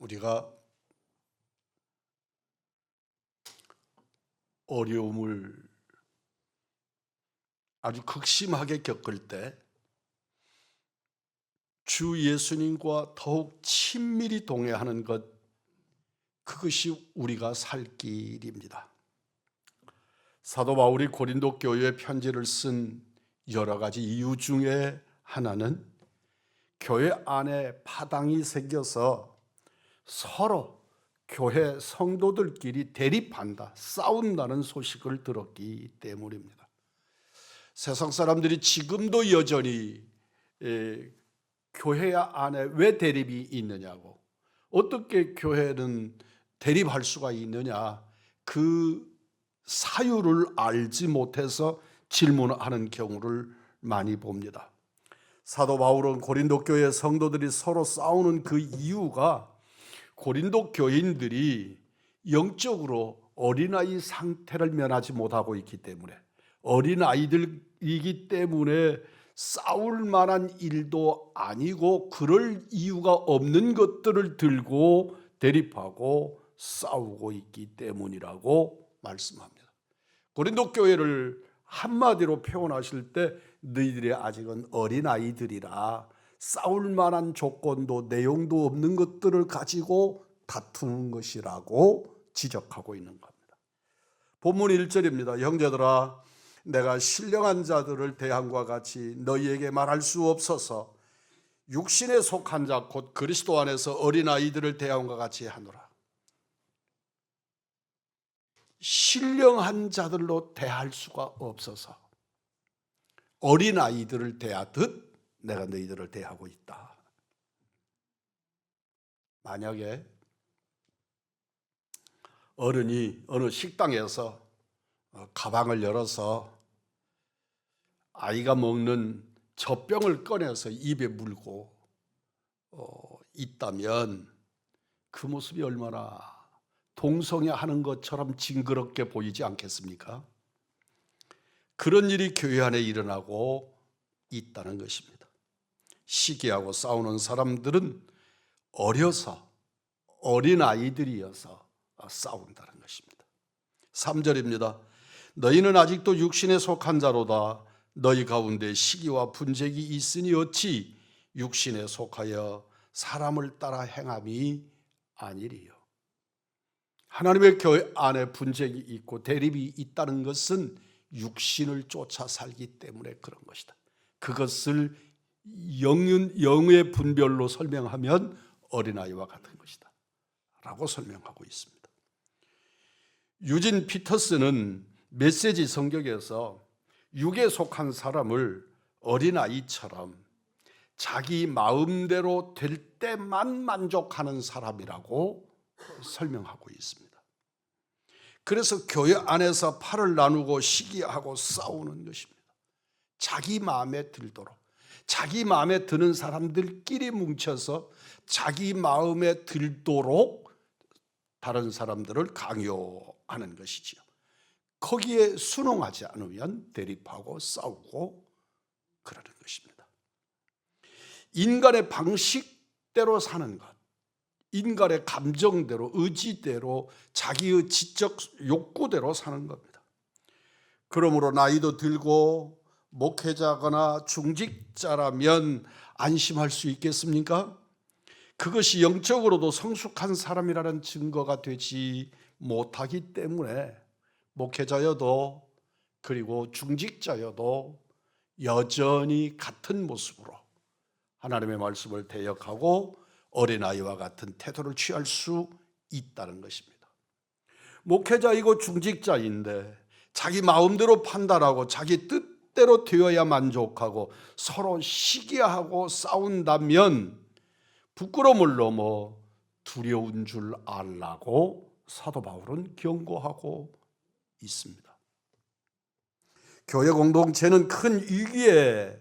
우리가 어려움을 아주 극심하게 겪을 때 주 예수님과 더욱 친밀히 동행하는 것, 그것이 우리가 살 길입니다. 사도 바울이 고린도 교회에 편지를 쓴 여러 가지 이유 중에 하나는 교회 안에 파당이 생겨서 서로 교회 성도들끼리 대립한다, 싸운다는 소식을 들었기 때문입니다. 세상 사람들이 지금도 여전히 교회 안에 왜 대립이 있느냐고, 어떻게 교회는 대립할 수가 있느냐, 그 사유를 알지 못해서 질문하는 경우를 많이 봅니다. 사도 바울은 고린도 교회 성도들이 서로 싸우는 그 이유가 고린도 교인들이 영적으로 어린아이 상태를 면하지 못하고 있기 때문에, 어린아이들이기 때문에 싸울 만한 일도 아니고 그럴 이유가 없는 것들을 들고 대립하고 싸우고 있기 때문이라고 말씀합니다. 고린도 교회를 한마디로 표현하실 때 너희들이 아직은 어린아이들이라 싸울 만한 조건도 내용도 없는 것들을 가지고 다투는 것이라고 지적하고 있는 겁니다. 본문 1절입니다. 형제들아, 내가 신령한 자들을 대함과 같이 너희에게 말할 수 없어서 육신에 속한 자 곧 그리스도 안에서 어린아이들을 대함과 같이 하노라. 신령한 자들로 대할 수가 없어서 어린아이들을 대하듯 내가 너희들을 대하고 있다. 만약에 어른이 어느 식당에서 가방을 열어서 아이가 먹는 젖병을 꺼내서 입에 물고 있다면 그 모습이 얼마나 동성애하는 것처럼 징그럽게 보이지 않겠습니까? 그런 일이 교회 안에 일어나고 있다는 것입니다. 시기하고 싸우는 사람들은 어려서 어린아이들이어서 싸운다는 것입니다. 3절입니다. 너희는 아직도 육신에 속한 자로다. 너희 가운데 시기와 분쟁이 있으니 어찌 육신에 속하여 사람을 따라 행함이 아니리요. 하나님의 교회 안에 분쟁이 있고 대립이 있다는 것은 육신을 쫓아 살기 때문에 그런 것이다. 그것을 영의 분별로 설명하면 어린아이와 같은 것이다 라고 설명하고 있습니다. 유진 피터스는 메시지 성경에서 육에 속한 사람을 어린아이처럼 자기 마음대로 될 때만 만족하는 사람이라고 설명하고 있습니다. 그래서 교회 안에서 팔을 나누고 시기하고 싸우는 것입니다. 자기 마음에 들도록, 자기 마음에 드는 사람들끼리 뭉쳐서 자기 마음에 들도록 다른 사람들을 강요하는 것이지요. 거기에 순응하지 않으면 대립하고 싸우고 그러는 것입니다. 인간의 방식대로 사는 것, 인간의 감정대로, 의지대로, 자기의 지적 욕구대로 사는 겁니다. 그러므로 나이도 들고 목회자거나 중직자라면 안심할 수 있겠습니까? 그것이 영적으로도 성숙한 사람이라는 증거가 되지 못하기 때문에 목회자여도 그리고 중직자여도 여전히 같은 모습으로 하나님의 말씀을 대역하고 어린아이와 같은 태도를 취할 수 있다는 것입니다. 목회자이고 중직자인데 자기 마음대로 판단하고 자기 뜻대로 되어야 만족하고 서로 시기하고 싸운다면 부끄러움을 넘어 두려운 줄 알라고 사도 바울은 경고하고 있습니다. 교회 공동체는 큰 위기에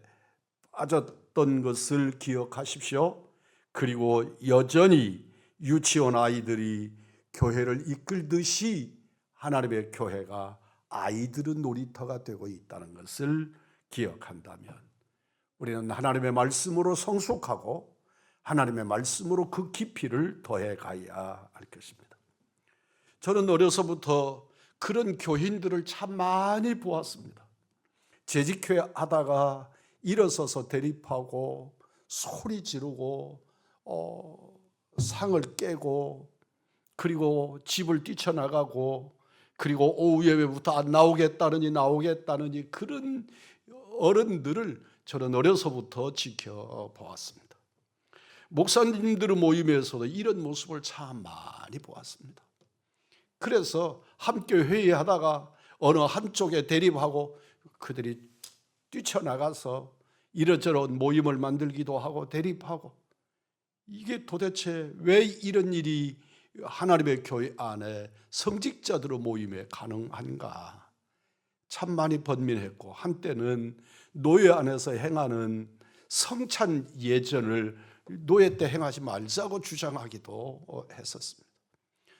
빠졌던 것을 기억하십시오. 그리고 여전히 유치원 아이들이 교회를 이끌듯이 하나님의 교회가 아이들의 놀이터가 되고 있다는 것을 기억한다면 우리는 하나님의 말씀으로 성숙하고 하나님의 말씀으로 그 깊이를 더해 가야 할 것입니다. 저는 어려서부터 그런 교인들을 참 많이 보았습니다. 재직회 하다가 일어서서 대립하고 소리 지르고 상을 깨고 그리고 집을 뛰쳐나가고 그리고 오후 예배부터 안 나오겠다느니 그런 어른들을 저는 어려서부터 지켜보았습니다. 목사님들 모임에서도 이런 모습을 참 많이 보았습니다. 그래서 함께 회의하다가 어느 한쪽에 대립하고 그들이 뛰쳐나가서 이런저런 모임을 만들기도 하고 대립하고, 이게 도대체 왜 이런 일이 하나님의 교회 안에 성직자들의 모임에 가능한가 참 많이 번민했고, 한때는 노예 안에서 행하는 성찬 예전을 노예 때 행하지 말자고 주장하기도 했었습니다.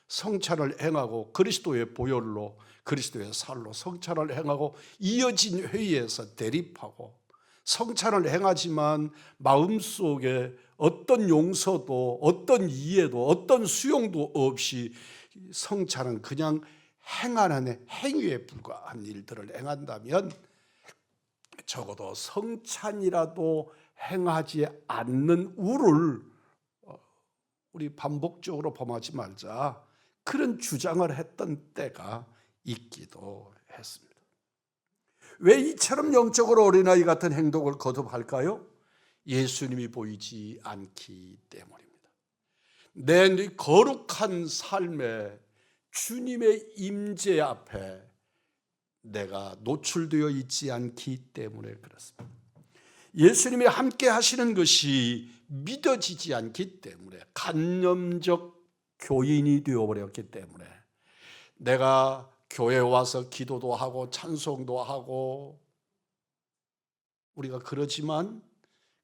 성찬을 행하고 그리스도의 보혈로 그리스도의 살로 성찬을 행하고 이어진 회의에서 대립하고, 성찬을 행하지만 마음속에 어떤 용서도 어떤 이해도 어떤 수용도 없이 성찬은 그냥 행하는 행위에 불과한 일들을 행한다면 적어도 성찬이라도 행하지 않는 우를 우리 반복적으로 범하지 말자, 그런 주장을 했던 때가 있기도 했습니다. 왜 이처럼 영적으로 어린아이 같은 행동을 거듭할까요? 예수님이 보이지 않기 때문입니다. 내 거룩한 삶에 주님의 임재 앞에 내가 노출되어 있지 않기 때문에 그렇습니다. 예수님이 함께 하시는 것이 믿어지지 않기 때문에, 간념적 교인이 되어버렸기 때문에, 내가 교회에 와서 기도도 하고 찬송도 하고 우리가 그러지만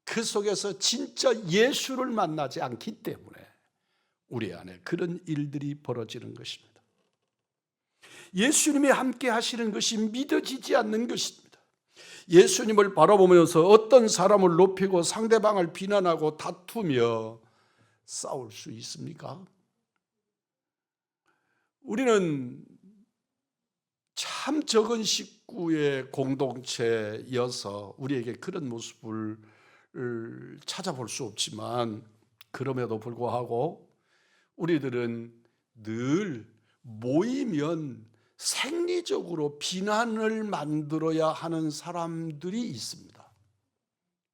그 속에서 진짜 예수를 만나지 않기 때문에 우리 안에 그런 일들이 벌어지는 것입니다. 예수님이 함께 하시는 것이 믿어지지 않는 것입니다. 예수님을 바라보면서 어떤 사람을 높이고 상대방을 비난하고 다투며 싸울 수 있습니까? 우리는 참 적은 식구의 공동체여서 우리에게 그런 모습을 찾아볼 수 없지만, 그럼에도 불구하고 우리들은 늘 모이면 생리적으로 비난을 만들어야 하는 사람들이 있습니다.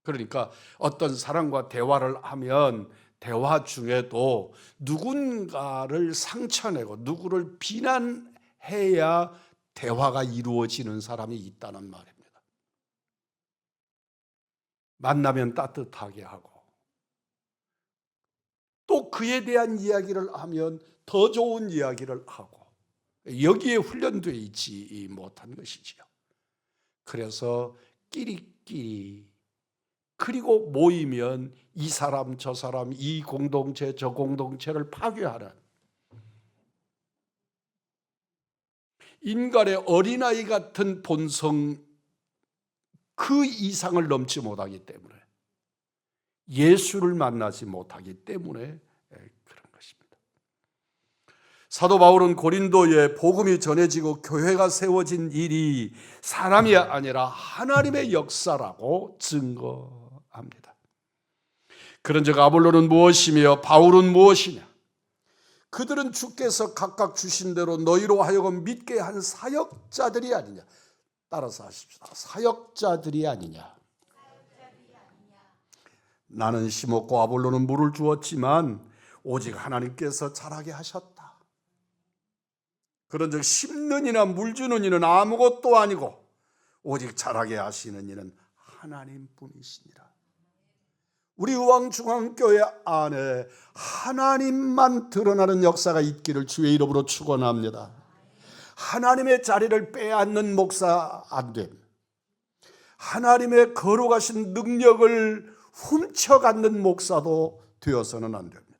그러니까 어떤 사람과 대화를 하면 대화 중에도 누군가를 상처내고 누구를 비난해야 대화가 이루어지는 사람이 있다는 말입니다. 만나면 따뜻하게 하고 또 그에 대한 이야기를 하면 더 좋은 이야기를 하고, 여기에 훈련되어 있지 못한 것이지요. 그래서 끼리끼리, 그리고 모이면 이 사람 저 사람, 이 공동체 저 공동체를 파괴하는 인간의 어린아이 같은 본성, 그 이상을 넘지 못하기 때문에, 예수를 만나지 못하기 때문에 그런 것입니다. 사도 바울은 고린도에 복음이 전해지고 교회가 세워진 일이 사람이 아니라 하나님의 역사라고 증거합니다. 그런즉 아볼로는 무엇이며 바울은 무엇이냐? 그들은 주께서 각각 주신 대로 너희로 하여금 믿게 한 사역자들이 아니냐. 따라서 하십시오. 사역자들이 아니냐. 나는 심었고 아볼로는 물을 주었지만 오직 하나님께서 자라게 하셨다. 그런즉 심는 이나 물 주는 이는 아무것도 아니고 오직 자라게 하시는 이는 하나님뿐이시니라. 우리 의왕중앙교회 안에 하나님만 드러나는 역사가 있기를 주의 이름으로 축원합니다. 하나님의 자리를 빼앗는 목사 안 됨, 하나님의 거룩하신 능력을 훔쳐갖는 목사도 되어서는 안 됩니다.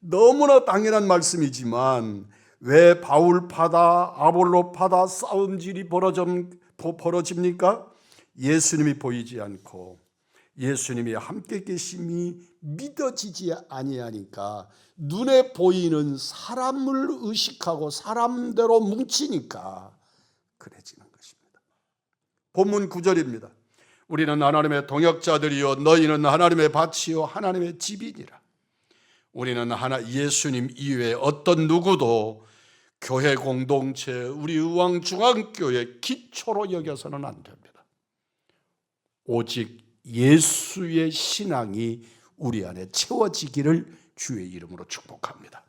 너무나 당연한 말씀이지만 왜 바울파다 아볼로파다 싸움질이 벌어집니까? 예수님이 보이지 않고 예수님이 함께 계심이 믿어지지 아니하니까 눈에 보이는 사람을 의식하고 사람대로 뭉치니까 그래지는 것입니다. 본문 9절입니다. 우리는 하나님의 동역자들이요 너희는 하나님의 밭이요 하나님의 집이니라. 우리는 예수님 이외에 어떤 누구도 교회 공동체, 우리 의왕중앙교회 기초로 여겨서는 안 됩니다. 오직 예수의 신앙이 우리 안에 채워지기를 주의 이름으로 축복합니다.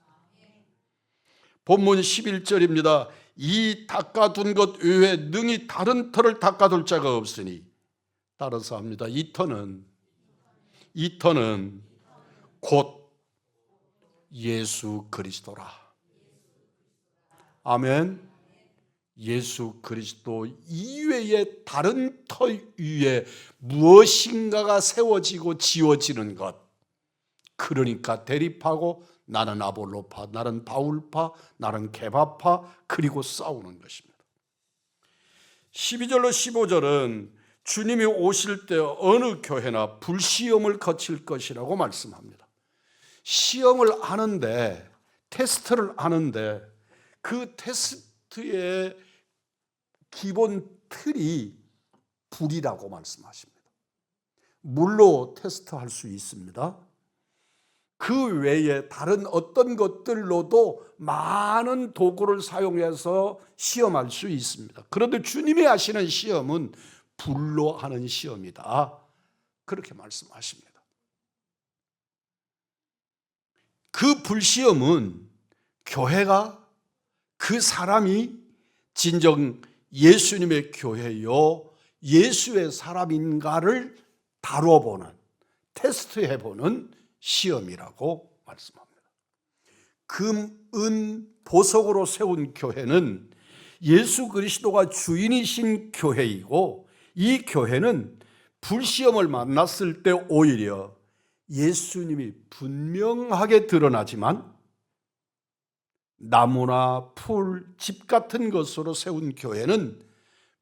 본문 11절입니다. 이 닦아둔 것 외에 능히 다른 터를 닦아둘 자가 없으니, 따라서 합니다. 이 터는 곧 예수 그리스도라. 아멘. 예수 그리스도 이외에 다른 터 위에 무엇인가가 세워지고 지어지는 것, 그러니까 대립하고 나는 아볼로파, 나는 바울파, 나는 게바파, 그리고 싸우는 것입니다. 12절로 15절은 주님이 오실 때 어느 교회나 불시험을 거칠 것이라고 말씀합니다. 시험을 하는데, 테스트를 하는데 그 테스트의 기본 틀이 불이라고 말씀하십니다. 물로 테스트할 수 있습니다. 그 외에 다른 어떤 것들로도 많은 도구를 사용해서 시험할 수 있습니다. 그런데 주님이 하시는 시험은 불로 하는 시험이다, 그렇게 말씀하십니다. 그 불시험은 교회가, 그 사람이 진정 예수님의 교회요 예수의 사람인가를 다뤄보는, 테스트해보는 시험이라고 말씀합니다. 금, 은, 보석으로 세운 교회는 예수 그리스도가 주인이신 교회이고, 이 교회는 불시험을 만났을 때 오히려 예수님이 분명하게 드러나지만 나무나 풀, 집 같은 것으로 세운 교회는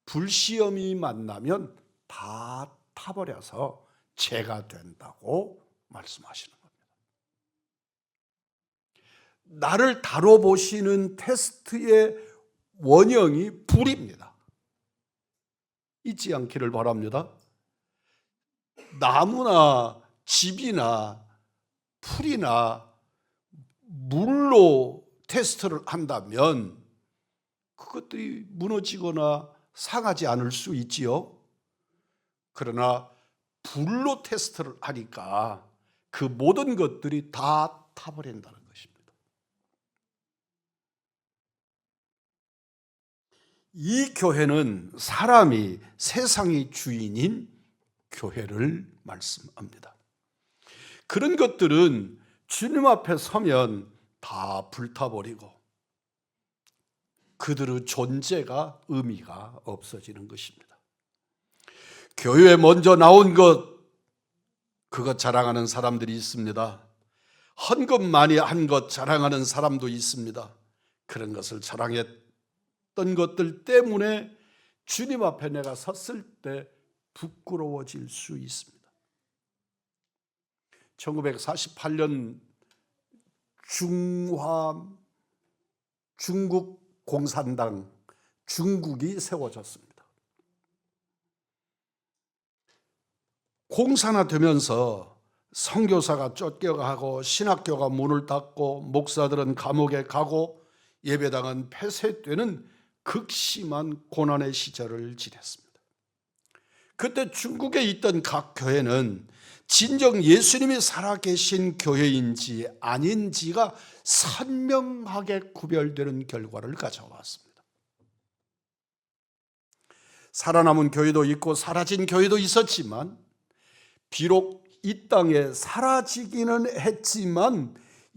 불시험이 만나면 다 타버려서 죄가 된다고 말씀하시는 겁니다. 나를 다뤄보시는 테스트의 원형이 불입니다. 잊지 않기를 바랍니다. 나무나 집이나 풀이나 물로 테스트를 한다면 그것들이 무너지거나 상하지 않을 수 있지요. 그러나 불로 테스트를 하니까 그 모든 것들이 다 타버린다는 것입니다. 이 교회는 사람이, 세상이 주인인 교회를 말씀합니다. 그런 것들은 주님 앞에 서면 다 불타버리고 그들의 존재가 의미가 없어지는 것입니다. 교회에 먼저 나온 것, 그것 자랑하는 사람들이 있습니다. 헌금 많이 한 것 자랑하는 사람도 있습니다. 그런 것을 자랑했던 것들 때문에 주님 앞에 내가 섰을 때 부끄러워질 수 있습니다. 1948년 중국 공산당, 중국이 세워졌습니다. 공산화되면서 선교사가 쫓겨가고 신학교가 문을 닫고 목사들은 감옥에 가고 예배당은 폐쇄되는 극심한 고난의 시절을 지냈습니다. 그때 중국에 있던 각 교회는 진정 예수님이 살아계신 교회인지 아닌지가 선명하게 구별되는 결과를 가져왔습니다. 살아남은 교회도 있고 사라진 교회도 있었지만, 비록 이 땅에 사라지기는 했지만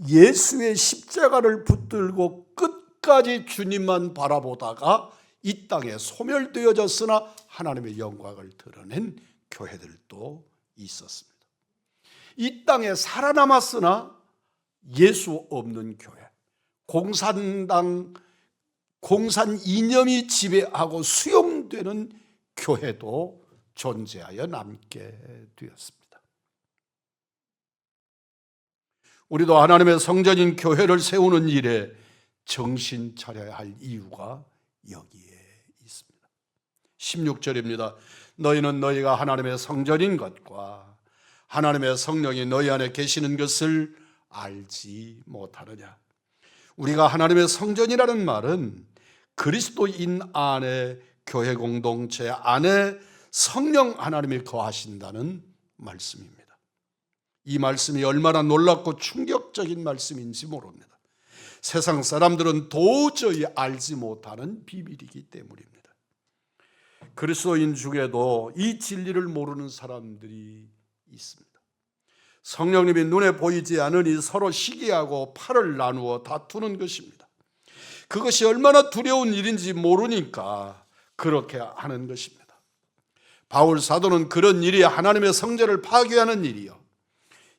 예수의 십자가를 붙들고 끝까지 주님만 바라보다가 이 땅에 소멸되어졌으나 하나님의 영광을 드러낸 교회들도 있었습니다. 이 땅에 살아남았으나 예수 없는 교회, 공산 이념이 지배하고 수용되는 교회도 존재하여 남게 되었습니다. 우리도 하나님의 성전인 교회를 세우는 일에 정신 차려야 할 이유가 여기에 있습니다. 16절입니다. 너희는 너희가 하나님의 성전인 것과 하나님의 성령이 너희 안에 계시는 것을 알지 못하느냐. 우리가 하나님의 성전이라는 말은 그리스도인 안에, 교회 공동체 안에 성령 하나님이 거하신다는 말씀입니다. 이 말씀이 얼마나 놀랍고 충격적인 말씀인지 모릅니다. 세상 사람들은 도저히 알지 못하는 비밀이기 때문입니다. 그리스도인 중에도 이 진리를 모르는 사람들이 있습니다. 성령님이 눈에 보이지 않으니 서로 시기하고 팔을 나누어 다투는 것입니다. 그것이 얼마나 두려운 일인지 모르니까 그렇게 하는 것입니다. 바울 사도는 그런 일이 하나님의 성전을 파괴하는 일이요,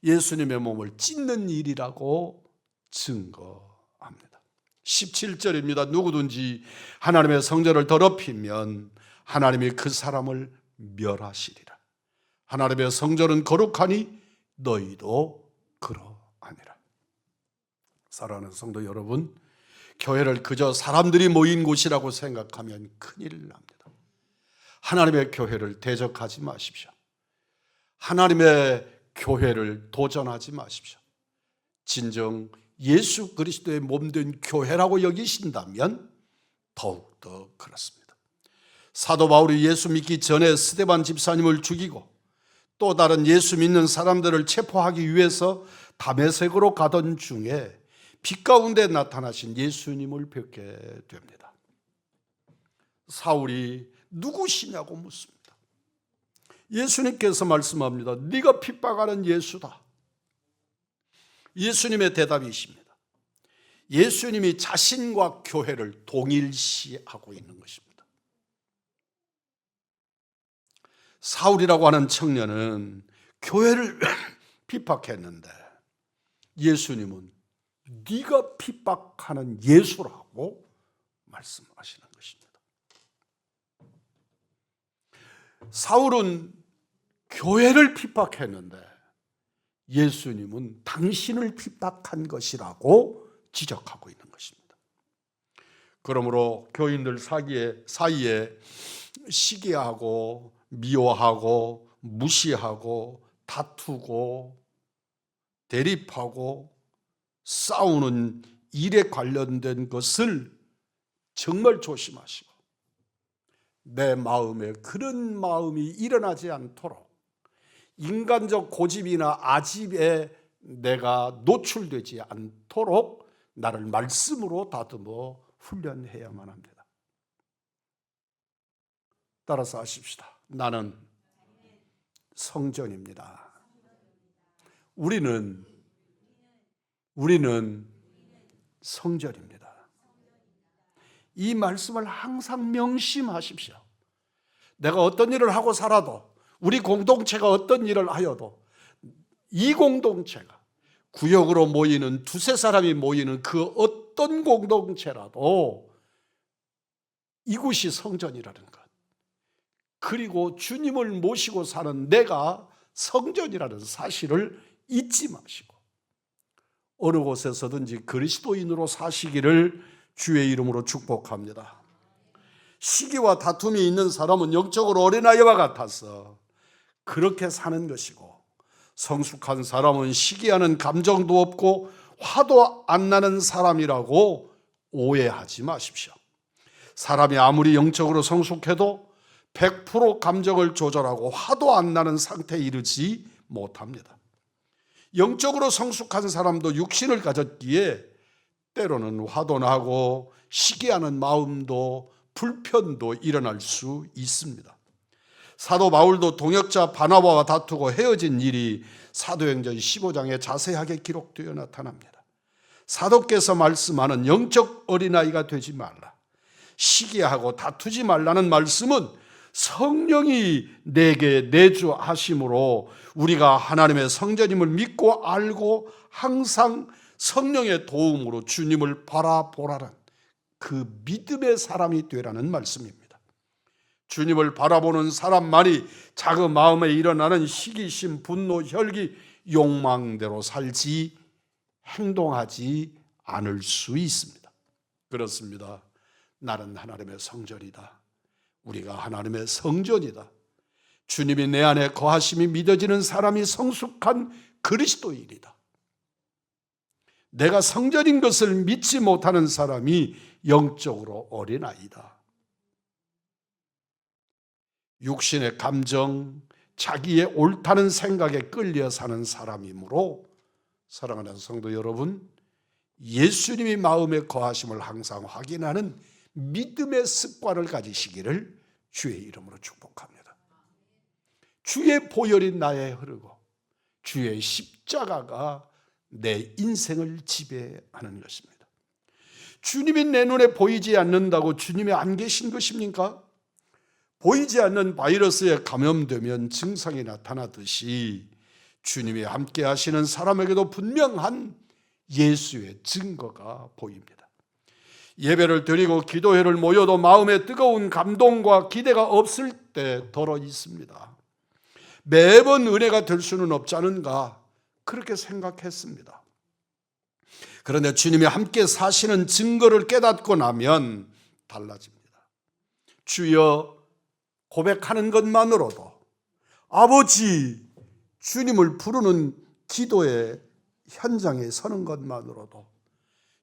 예수님의 몸을 찢는 일이라고 증거합니다. 17절입니다. 누구든지 하나님의 성전을 더럽히면 하나님이 그 사람을 멸하시리라. 하나님의 성전은 거룩하니 너희도 그러하니라. 사랑하는 성도 여러분, 교회를 그저 사람들이 모인 곳이라고 생각하면 큰일 납니다. 하나님의 교회를 대적하지 마십시오. 하나님의 교회를 도전하지 마십시오. 진정 예수 그리스도의 몸된 교회라고 여기신다면 더욱더 그렇습니다. 사도 바울이 예수 믿기 전에 스데반 집사님을 죽이고 또 다른 예수 믿는 사람들을 체포하기 위해서 다메섹으로 가던 중에 빛 가운데 나타나신 예수님을 뵙게 됩니다. 사울이 누구시냐고 묻습니다. 예수님께서 말씀합니다. 네가 핍박하는 예수다. 예수님의 대답이십니다. 예수님이 자신과 교회를 동일시하고 있는 것입니다. 사울이라고 하는 청년은 교회를 핍박했는데 예수님은 네가 핍박하는 예수라고 말씀하시는 것입니다. 사울은 교회를 핍박했는데 예수님은 당신을 핍박한 것이라고 지적하고 있는 것입니다. 그러므로 교인들 사이에 시기하고 미워하고 무시하고 다투고 대립하고 싸우는 일에 관련된 것을 정말 조심하시고 내 마음에 그런 마음이 일어나지 않도록 인간적 고집이나 아집에 내가 노출되지 않도록 나를 말씀으로 다듬어 훈련해야만 합니다. 따라서 하십시다. 나는 성전입니다. 우리는 성전입니다. 이 말씀을 항상 명심하십시오. 내가 어떤 일을 하고 살아도, 우리 공동체가 어떤 일을 하여도 이 공동체가 구역으로 모이는 두세 사람이 모이는 그 어떤 공동체라도 이곳이 성전이라는 것, 그리고 주님을 모시고 사는 내가 성전이라는 사실을 잊지 마시고 어느 곳에서든지 그리스도인으로 사시기를 주의 이름으로 축복합니다. 시기와 다툼이 있는 사람은 영적으로 어린아이와 같아서 그렇게 사는 것이고, 성숙한 사람은 시기하는 감정도 없고 화도 안 나는 사람이라고 오해하지 마십시오. 사람이 아무리 영적으로 성숙해도 100% 감정을 조절하고 화도 안 나는 상태에 이르지 못합니다. 영적으로 성숙한 사람도 육신을 가졌기에 때로는 화도 나고 시기하는 마음도 불편도 일어날 수 있습니다. 사도 바울도 동역자 바나바와 다투고 헤어진 일이 사도행전 15장에 자세하게 기록되어 나타납니다. 사도께서 말씀하는 영적 어린아이가 되지 말라, 시기하고 다투지 말라는 말씀은 성령이 내게 내주하심으로 우리가 하나님의 성전임을 믿고 알고 항상 성령의 도움으로 주님을 바라보라는 그 믿음의 사람이 되라는 말씀입니다. 주님을 바라보는 사람만이 작은 마음에 일어나는 시기심, 분노, 혈기, 욕망대로 살지 행동하지 않을 수 있습니다. 그렇습니다. 나는 하나님의 성전이다. 우리가 하나님의 성전이다. 주님이 내 안에 거하심이 믿어지는 사람이 성숙한 그리스도인이다. 내가 성전인 것을 믿지 못하는 사람이 영적으로 어린아이다. 육신의 감정, 자기의 옳다는 생각에 끌려 사는 사람이므로 사랑하는 성도 여러분, 예수님이 마음에 거하심을 항상 확인하는 믿음의 습관을 가지시기를 주의 이름으로 축복합니다. 주의 보혈이 나에 흐르고 주의 십자가가 내 인생을 지배하는 것입니다. 주님이 내 눈에 보이지 않는다고 주님이 안 계신 것입니까? 보이지 않는 바이러스에 감염되면 증상이 나타나듯이 주님이 함께 하시는 사람에게도 분명한 예수의 증거가 보입니다. 예배를 드리고 기도회를 모여도 마음에 뜨거운 감동과 기대가 없을 때 덜어 있습니다. 매번 은혜가 될 수는 없지 않은가 그렇게 생각했습니다. 그런데 주님이 함께 사시는 증거를 깨닫고 나면 달라집니다. 주여 고백하는 것만으로도, 아버지 주님을 부르는 기도의 현장에 서는 것만으로도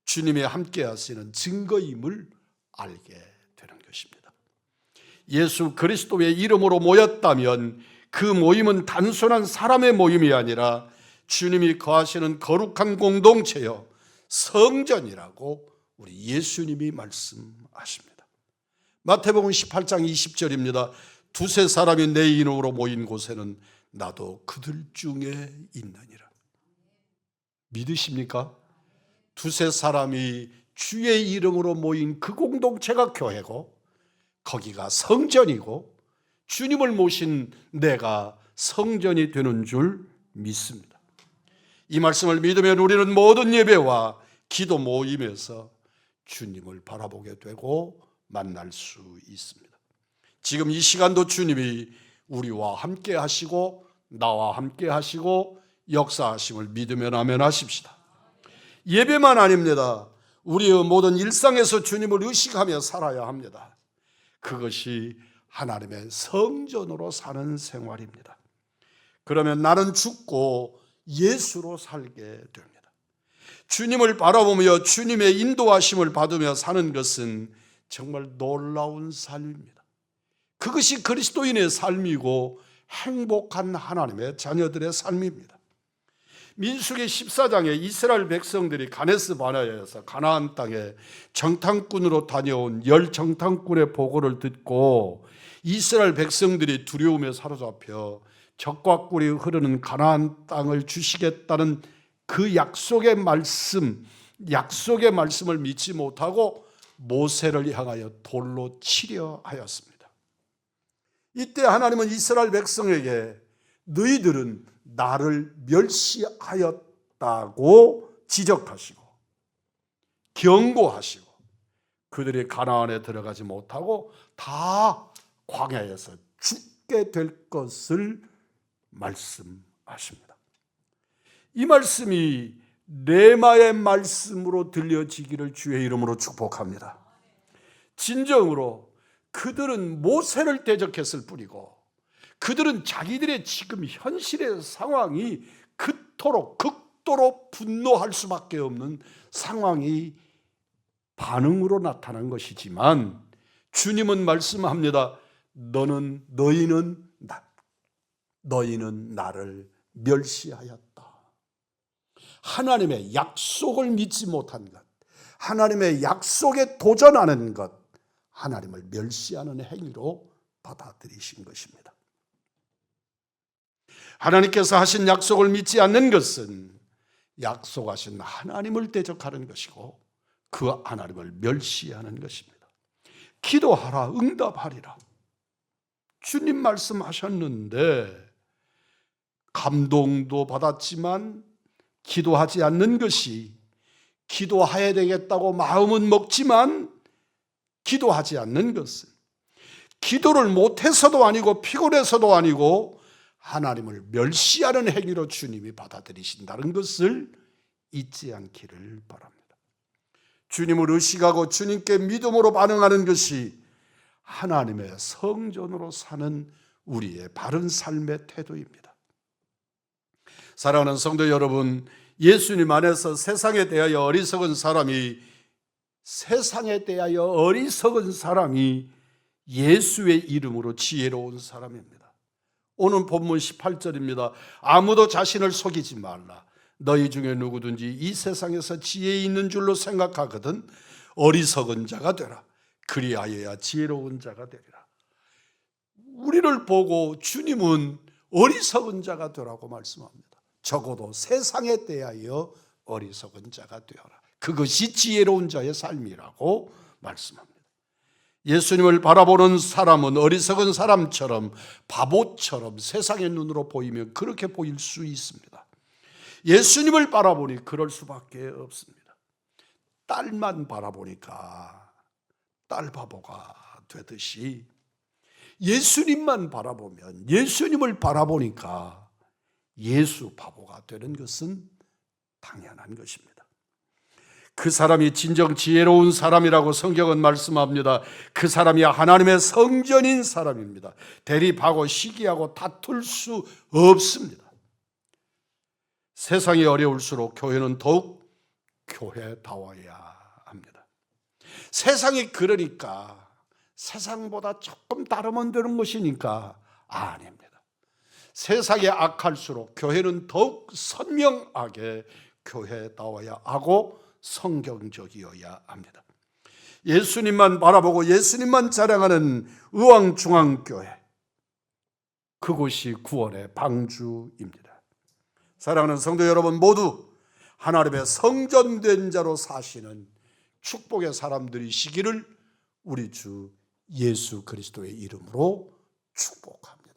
주님이 함께 하시는 증거임을 알게 되는 것입니다. 예수 그리스도의 이름으로 모였다면 그 모임은 단순한 사람의 모임이 아니라 주님이 거하시는 거룩한 공동체요, 성전이라고 우리 예수님이 말씀하십니다. 마태복음 18장 20절입니다. 두세 사람이 내 이름으로 모인 곳에는 나도 그들 중에 있느니라. 믿으십니까? 두세 사람이 주의 이름으로 모인 그 공동체가 교회고 거기가 성전이고 주님을 모신 내가 성전이 되는 줄 믿습니다. 이 말씀을 믿으면 우리는 모든 예배와 기도 모임에서 주님을 바라보게 되고 만날 수 있습니다. 지금 이 시간도 주님이 우리와 함께 하시고 나와 함께 하시고 역사하심을 믿으면 아멘 하십시다. 예배만 아닙니다. 우리의 모든 일상에서 주님을 의식하며 살아야 합니다. 그것이 하나님의 성전으로 사는 생활입니다. 그러면 나는 죽고 예수로 살게 됩니다. 주님을 바라보며 주님의 인도하심을 받으며 사는 것은 정말 놀라운 삶입니다. 그것이 그리스도인의 삶이고 행복한 하나님의 자녀들의 삶입니다. 민수기 14장에 이스라엘 백성들이 가데스 바네아에서 가나안 땅에 정탐꾼으로 다녀온 10 정탐꾼의 보고를 듣고 이스라엘 백성들이 두려움에 사로잡혀 적과 꿀이 흐르는 가나안 땅을 주시겠다는 그 약속의 말씀을 믿지 못하고 모세를 향하여 돌로 치려 하였습니다. 이때 하나님은 이스라엘 백성에게 너희들은 나를 멸시하였다고 지적하시고 경고하시고 그들이 가나안에 들어가지 못하고 다 광야에서 죽게 될 것을 말씀하십니다. 이 말씀이 레마의 말씀으로 들려지기를 주의 이름으로 축복합니다. 진정으로 그들은 모세를 대적했을 뿐이고 그들은 자기들의 지금 현실의 상황이 극도로 분노할 수밖에 없는 상황이 반응으로 나타난 것이지만 주님은 말씀합니다. 너희는 나를 멸시하였다. 하나님의 약속을 믿지 못한 것, 하나님의 약속에 도전하는 것, 하나님을 멸시하는 행위로 받아들이신 것입니다. 하나님께서 하신 약속을 믿지 않는 것은 약속하신 하나님을 대적하는 것이고 그 하나님을 멸시하는 것입니다. 기도하라 응답하리라. 주님 말씀하셨는데 감동도 받았지만 기도하지 않는 것이, 기도해야 되겠다고 마음은 먹지만 기도하지 않는 것은 기도를 못해서도 아니고 피곤해서도 아니고 하나님을 멸시하는 행위로 주님이 받아들이신다는 것을 잊지 않기를 바랍니다. 주님을 의식하고 주님께 믿음으로 반응하는 것이 하나님의 성전으로 사는 우리의 바른 삶의 태도입니다. 사랑하는 성도 여러분, 예수님 안에서 세상에 대하여 어리석은 사람이 예수의 이름으로 지혜로운 사람입니다. 오늘 본문 18절입니다. 아무도 자신을 속이지 말라. 너희 중에 누구든지 이 세상에서 지혜 있는 줄로 생각하거든 어리석은 자가 되라. 그리하여야 지혜로운 자가 되리라. 우리를 보고 주님은 어리석은 자가 되라고 말씀합니다. 적어도 세상에 대하여 어리석은 자가 되어라. 그것이 지혜로운 자의 삶이라고 말씀합니다. 예수님을 바라보는 사람은 어리석은 사람처럼 바보처럼 세상의 눈으로 보이면 그렇게 보일 수 있습니다. 예수님을 바라보니 그럴 수밖에 없습니다. 딸만 바라보니까 딸 바보가 되듯이 예수님만 바라보면 예수님을 바라보니까 예수 바보가 되는 것은 당연한 것입니다. 그 사람이 진정 지혜로운 사람이라고 성경은 말씀합니다. 그 사람이 하나님의 성전인 사람입니다. 대립하고 시기하고 다툴 수 없습니다. 세상이 어려울수록 교회는 더욱 교회다워야 합니다. 세상이 그러니까 세상보다 조금 다르면 되는 것이니까 아닙니다. 세상이 악할수록 교회는 더욱 선명하게 교회다워야 하고 성경적이어야 합니다. 예수님만 바라보고 예수님만 자랑하는 의왕중앙교회, 그곳이 구원의 방주입니다. 사랑하는 성도 여러분, 모두 하나님의 성전된 자로 사시는 축복의 사람들이시기를 우리 주 예수 그리스도의 이름으로 축복합니다.